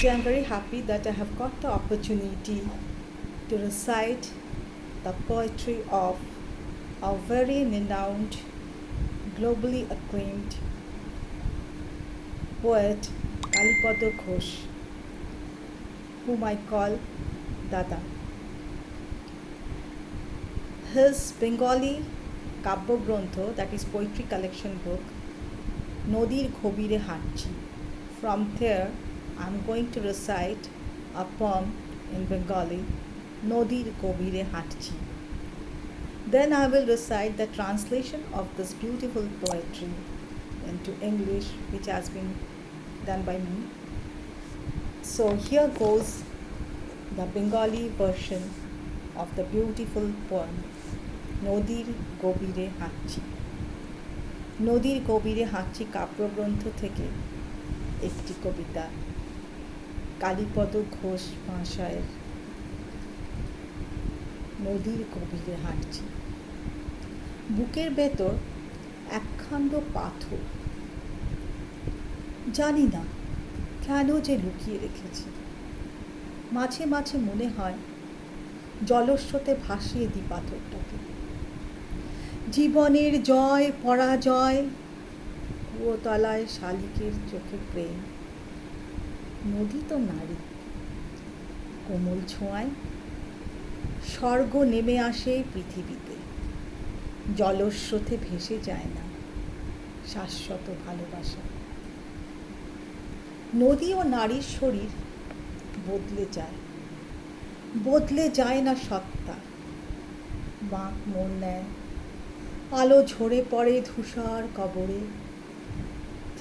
Today I'm very happy that I have got the opportunity to recite the poetry of our very renowned, globally acclaimed poet Kalipada Ghosh, whom I call Dada. His Bengali Kabbograntha, that is poetry collection book, Nodir Ghobire Hatchi. From there, I'm going to recite a poem in Bengali, Nodir Ghobire Hatchi. Then I will recite the translation of this beautiful poetry into English, which has been done by me. So here goes the Bengali version of the beautiful poem, Nodir Ghobire Hatchi. নদীর গভীরে হাঁচি কাব্যগ্রন্থ থেকে একটি কবিতা কালীপদ ঘোষ মহাশয়ের নদীর গভীরে হাঁটছি। বুকের ভেতর একখণ্ড পাথর, জানি না কেন যে লুকিয়ে রেখেছি। মাঝে মাঝে মনে হয় জলস্রোতে ভাসিয়ে দিই পাথরটাকে। জীবনের জয় পরাজয়, কুয়োতলায় শালিকের চোখে প্রেম। নদী তো নারী, কোমল ছোঁয়ায় স্বর্গ নেমে আসে পৃথিবীতে। জলস্রোতে ভেসে যায় না শাশ্বত ভালোবাসা। নদী ও নারীর শরীর বদলে যায় না সত্তা। বাঁক মন নেয়, আলো ঝরে পড়ে ধূসর কবরে,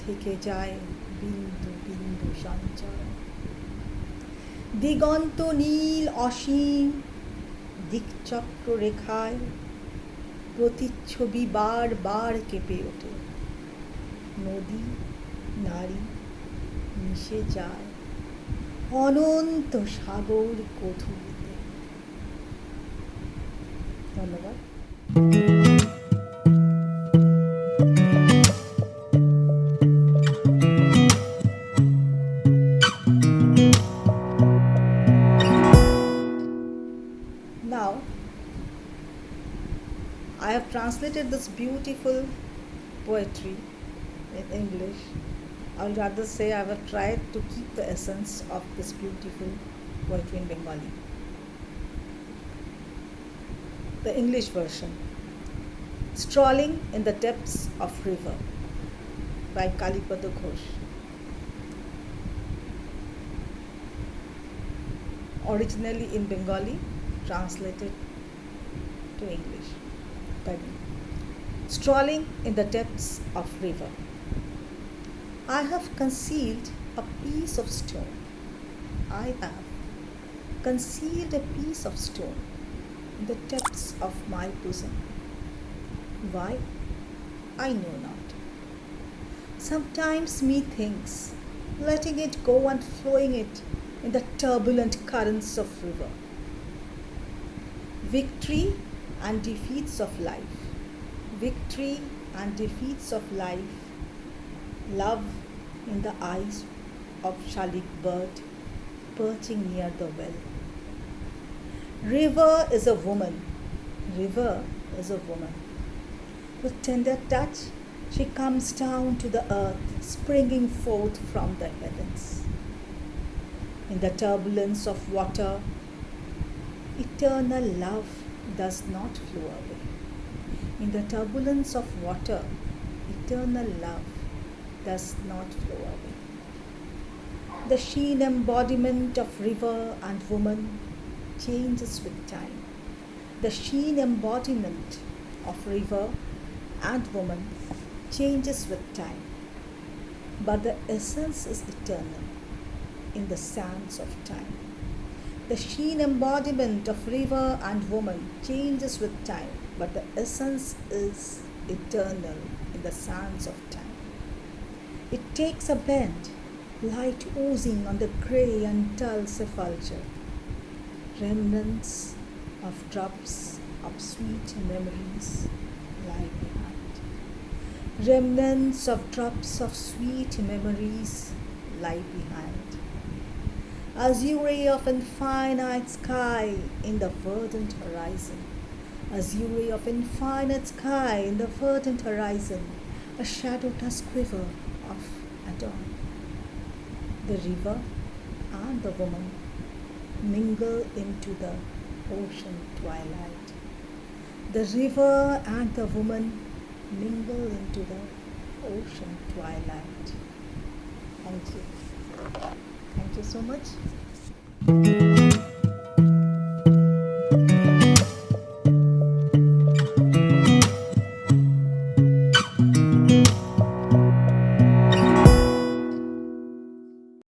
থেকে যায় বিন্দু বিন্দু সঞ্চয়। দিগন্ত নীল অসীম, দিকচক্র রেখায় প্রতিচ্ছবি বার বার কেঁপে ওঠে। নদী নারী মিশে যায় অনন্ত সাগর গধূলিতে। ধন্যবাদ। Now, I have translated this beautiful poetry in English. I would rather say I have tried to keep the essence of this beautiful poetry in Bengali. The English version. Strolling in the Depths of River by Kalipada Ghosh. Originally in Bengali, translated to English by me. Strolling in the depths of river. I have concealed a piece of stone. I have concealed a piece of stone in the depths of my bosom. Why? I know not. Sometimes methinks letting it go and flowing it in the turbulent currents of river. Victory and defeats of life. Victory and defeats of life. Love in the eyes of shalik bird perching near the well. River is a woman. River is a woman. With tender touch, she comes down to the earth, springing forth from the heavens. In the turbulence of water, eternal love does not flow away. In the turbulence of water, eternal love does not flow away. The sheen embodiment of river and woman changes with time. The sheen embodiment of river and woman changes with time. But the essence is eternal in the sands of time. The sheen embodiment of river and woman changes with time, but the essence is eternal in the sands of time. It takes a bend, light oozing on the grey and dull sepulchre. Remnants of drops of sweet memories lie behind. Remnants of drops of sweet memories lie behind. azure of infinite sky in the verdant horizon, azure of infinite sky in the verdant horizon, a shadow does quiver of a dawn. The river and the woman mingle into the ocean twilight. The river and the woman mingle into the ocean twilight. Thank you. Thank you so much.